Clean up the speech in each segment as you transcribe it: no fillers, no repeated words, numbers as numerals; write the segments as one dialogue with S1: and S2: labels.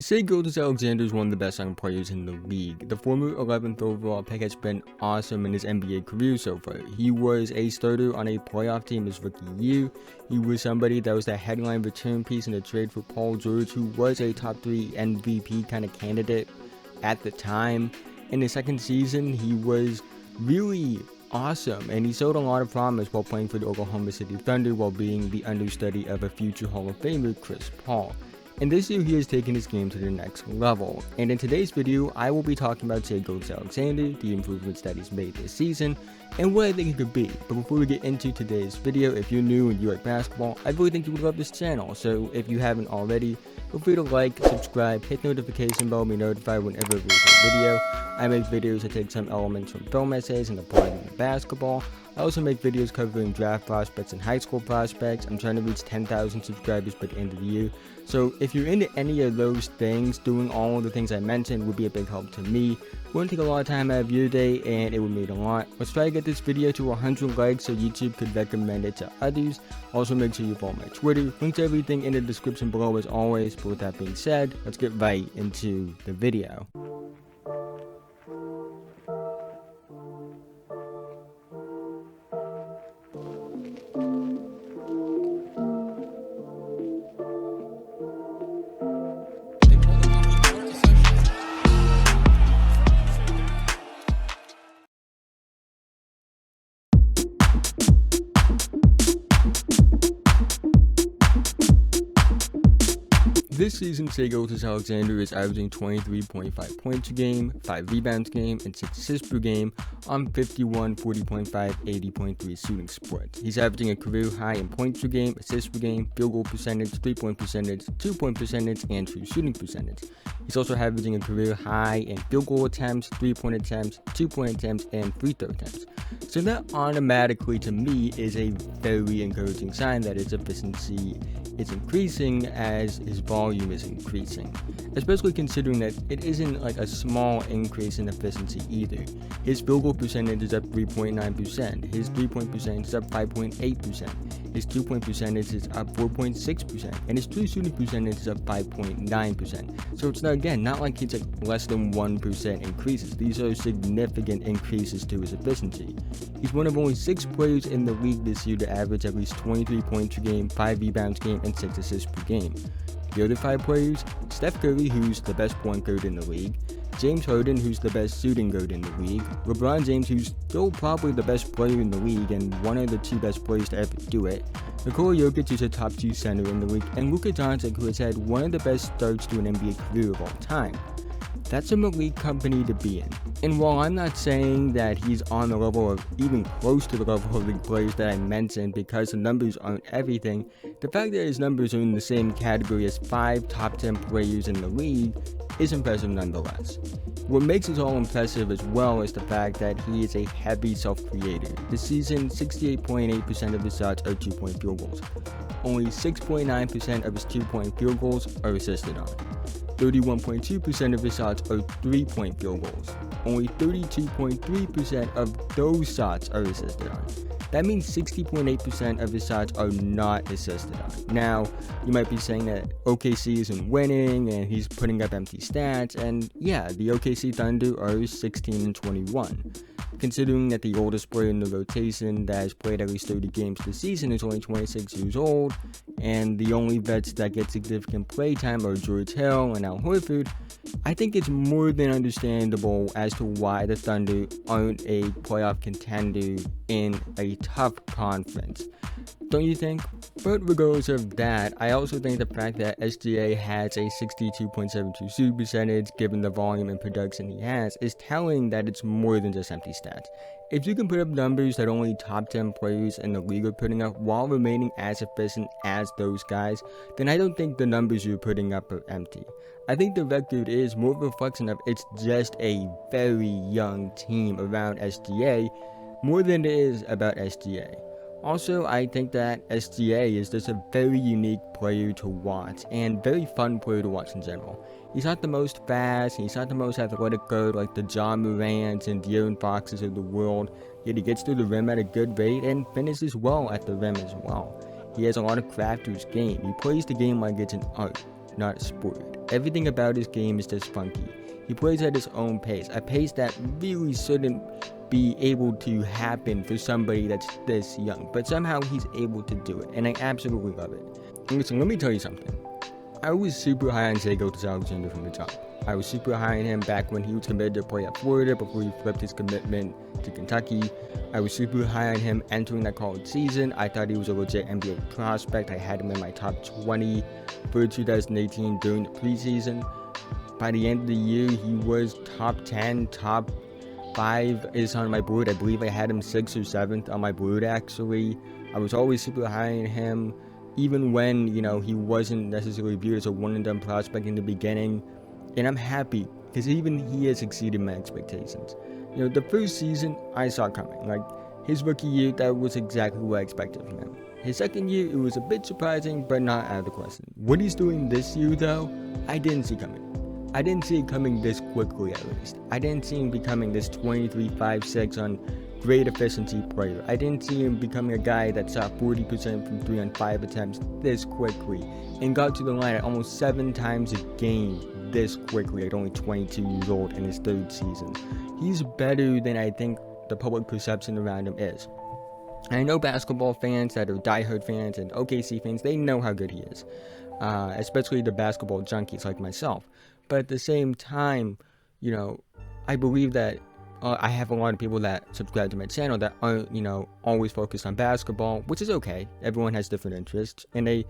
S1: Shai Gilgeous Alexander is one of the best young players in the league. The former 11th overall pick has been awesome in his NBA career so far. He was a starter on a playoff team his rookie year. He was somebody that was the headline return piece in a trade for Paul George, who was a top 3 MVP kind of candidate at the time. In his second season, he was really awesome, and he showed a lot of promise while playing for the Oklahoma City Thunder while being the understudy of a future Hall of Famer, Chris Paul. And this year he has taken his game to the next level. And in today's video, I will be talking about Shai Gilgeous Alexander, the improvements that he's made this season, and what I think he could be. But before we get into today's video, if you're new and you like basketball, I really think you would love this channel. So if you haven't already, feel free to like, subscribe, hit the notification bell to be notified whenever I release a video. I make videos that take some elements from film essays and apply them to basketball. I also make videos covering draft prospects and high school prospects. I'm trying to reach 10,000 subscribers by the end of the year. So if you're into any of those things, doing all of the things I mentioned would be a big help to me. It wouldn't take a lot of time out of your day, and it would mean a lot. Let's try to get this video to 100 likes so YouTube could recommend it to others. Also make sure you follow my Twitter. Link to everything in the description below as always. But with that being said, let's get right into the video. This season, Shai Gilgeous Alexander is averaging 23.5 points a game, 5 rebounds a game, and 6 assists per game on 51, 40.5, 80.3 shooting split. He's averaging a career high in points per game, assists per game, field goal percentage, 3-point percentage, 2-point percentage, and true shooting percentage. He's also averaging a career high in field goal attempts, 3-point attempts, 2-point attempts, and free throw attempts. So that automatically, to me, is a very encouraging sign that his efficiency is increasing as his volume is increasing, especially considering that it isn't like a small increase in efficiency either. His field goal percentage is up 3.9%, his 3-point percentage is up 5.8%, his 2-point percentage is up 4.6%, and his true shooting percentage is up 5.9%. So it's not like it's like less than 1% increases. These are significant increases to his efficiency. He's one of only 6 players in the league this year to average at least 23 points a game, 5 rebounds a game, and 6 assists per game. The other 5 players: Steph Curry, who's the best point guard in the league; James Harden, who's the best shooting guard in the league; LeBron James, who's still probably the best player in the league and one of the 2 best players to ever do it; Nikola Jokic, who's a top 2 center in the league; and Luka Doncic, who has had one of the best starts to an NBA career of all time. That's an elite company to be in. And while I'm not saying that he's on the level of, even close to the level of the players that I mentioned, because the numbers aren't everything, the fact that his numbers are in the same category as 5 top 10 players in the league is impressive nonetheless. What makes it all impressive as well is the fact that he is a heavy self-creator. This season, 68.8% of his shots are 2-point field goals. Only 6.9% of his 2-point field goals are assisted on. 31.2% of his shots are 3-point field goals. Only 32.3% of those shots are assisted on. That means 60.8% of his shots are not assisted on. Now, you might be saying that OKC isn't winning and he's putting up empty stats, and yeah, the OKC Thunder are 16-21. Considering that the oldest player in the rotation that has played at least 30 games this season is only 26 years old, and the only vets that get significant play time are George Hill and Al Horford, I think it's more than understandable as to why the Thunder aren't a playoff contender in a tough conference. Don't you think? But regardless of that, I also think the fact that SGA has a 62.72 shooting percentage, given the volume and production he has, is telling that it's more than just empty stats. If you can put up numbers that only top 10 players in the league are putting up while remaining as efficient as those guys, then I don't think the numbers you're putting up are empty. I think the record is more of a reflection of it's just a very young team around SGA more than it is about SGA. Also, I think that SGA is just a very unique player to watch and very fun player to watch in general. He's not the most fast, he's not the most athletic guard like the John Morants and De'Aaron Foxes of the world, yet he gets through the rim at a good rate and finishes well at the rim as well. He has a lot of craft to his game. He plays the game like it's an art, not a sport. Everything about his game is just funky. He plays at his own pace, a pace that really shouldn't be able to happen for somebody that's this young, but somehow he's able to do it, and I absolutely love it. And listen, let me tell you something. I was super high on Shai Gilgeous Alexander from the jump. I was super high on him back when he was committed to play at Florida before he flipped his commitment to Kentucky. I was super high on him entering that college season. I thought he was a legit NBA prospect. I had him in my top 20 for 2018 during the preseason. By the end of the year, he was top 10, top 5 is on my board. I believe I had him 6th or 7th on my board, actually. I was always super high on him, even when, he wasn't necessarily viewed as a one-and-done prospect in the beginning. And I'm happy, because even he has exceeded my expectations. The first season, I saw coming. Like, his rookie year, that was exactly what I expected from him. His second year, it was a bit surprising, but not out of the question. What he's doing this year, though, I didn't see coming. I didn't see it coming this quickly, at least. I didn't see him becoming this 23-5-6 on great efficiency player. I didn't see him becoming a guy that shot 40% from 3 on 5 attempts this quickly and got to the line at almost 7 times a game this quickly at only 22 years old in his 3rd season. He's better than I think the public perception around him is. And I know basketball fans that are diehard fans and OKC fans, they know how good he is, especially the basketball junkies like myself. But at the same time, I believe that I have a lot of people that subscribe to my channel that aren't, always focused on basketball, which is okay. Everyone has different interests, and they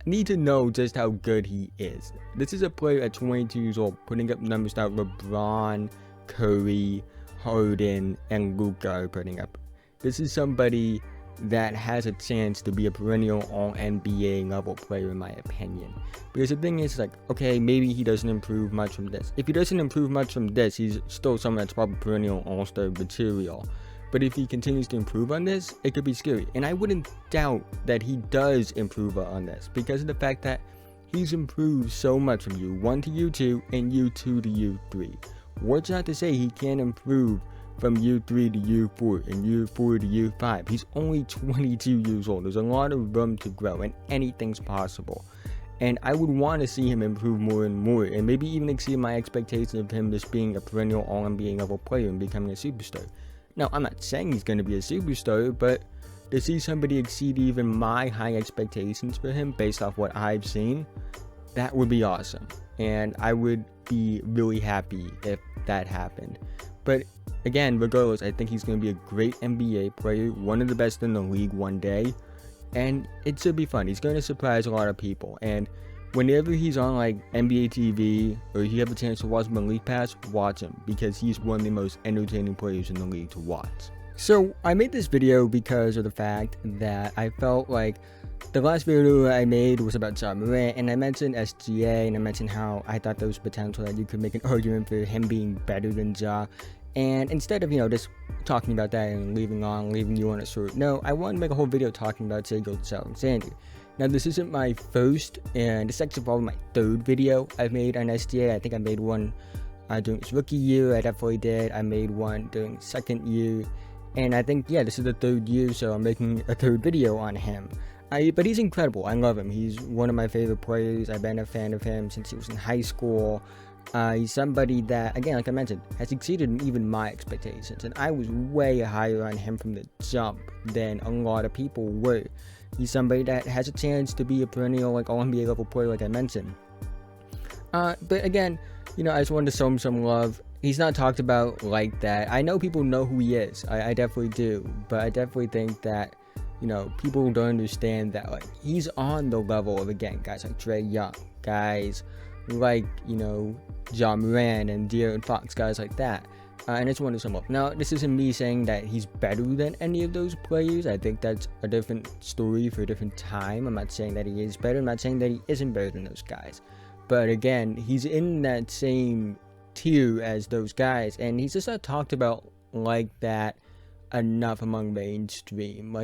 S1: need to know just how good he is. This is a player at 22 years old putting up numbers that LeBron, Curry, Harden, and Luka are putting up. This is somebody that has a chance to be a perennial all-NBA level player, in my opinion. Because the thing is, okay, maybe he doesn't improve much from this. If he doesn't improve much from this, he's still someone that's probably perennial all-star material. But if he continues to improve on this, it could be scary. And I wouldn't doubt that he does improve on this, because of the fact that he's improved so much from U1 to U2 and U2 to U3. What's not to say he can't improve from U3 to U4 and U4 to U5. He's only 22 years old. There's a lot of room to grow, and anything's possible. And I would want to see him improve more and more, and maybe even exceed my expectations of him just being a perennial all-NBA level player and becoming a superstar. Now, I'm not saying he's going to be a superstar, but to see somebody exceed even my high expectations for him based off what I've seen, that would be awesome. And I would be really happy if that happened. But again, regardless, I think he's going to be a great NBA player, one of the best in the league one day, and it should be fun. He's going to surprise a lot of people, and whenever he's on NBA TV or you have a chance to watch him on League Pass, watch him, because he's one of the most entertaining players in the league to watch. So I made this video because of the fact that I felt like the last video I made was about Ja Morant, and I mentioned SGA, and I mentioned how I thought there was potential that you could make an argument for him being better than Ja. And instead of, just talking about that and leaving you on a short note, I wanted to make a whole video talking about Shai Gilgeous Alexander. Now, this isn't my first, and this is actually probably my 3rd video I've made on SGA. I think I made one during his rookie year. I definitely did. I made one during 2nd year. And I think, this is the 3rd year, so I'm making a 3rd video on him. But he's incredible. I love him. He's one of my favorite players. I've been a fan of him since he was in high school. He's somebody that, again, like I mentioned, has exceeded even my expectations. And I was way higher on him from the jump than a lot of people were. He's somebody that has a chance to be a perennial, all-NBA level player, like I mentioned. But again, I just wanted to show him some love. He's not talked about like that. I know people know who he is. I definitely do. But I definitely think that, people don't understand that, he's on the level of, again, guys like Trae Young, guys like, Ja Morant and De'Aaron Fox, guys like that. And I just wanted to sum up. Now, this isn't me saying that he's better than any of those players. I think that's a different story for a different time. I'm not saying that he is better. I'm not saying that he isn't better than those guys. But again, he's in that same tier as those guys, and he's just not talked about like that enough among mainstream.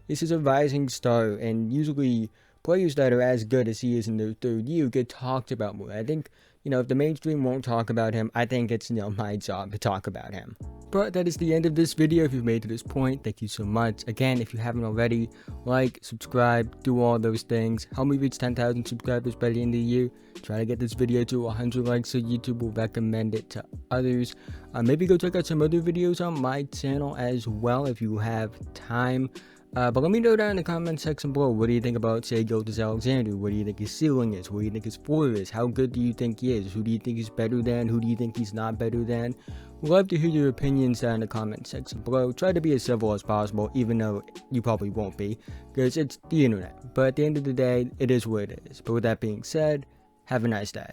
S1: This is a rising star, and usually players that are as good as he is in their 3rd year get talked about more. I think if the mainstream won't talk about him, I think it's, my job to talk about him. But that is the end of this video. If you've made it to this point, thank you so much. Again, if you haven't already, like, subscribe, do all those things. Help me reach 10,000 subscribers by the end of the year. Try to get this video to 100 likes so YouTube will recommend it to others. Maybe go check out some other videos on my channel as well if you have time. But let me know down in the comment section below, what do you think about Shai Gilgeous Alexander? What do you think his ceiling is? What do you think his floor is? How good do you think he is? Who do you think he's better than? Who do you think he's not better than? We'd love to hear your opinions down in the comment section below. Try to be as civil as possible, even though you probably won't be, because it's the internet. But at the end of the day, it is what it is. But with that being said, have a nice day.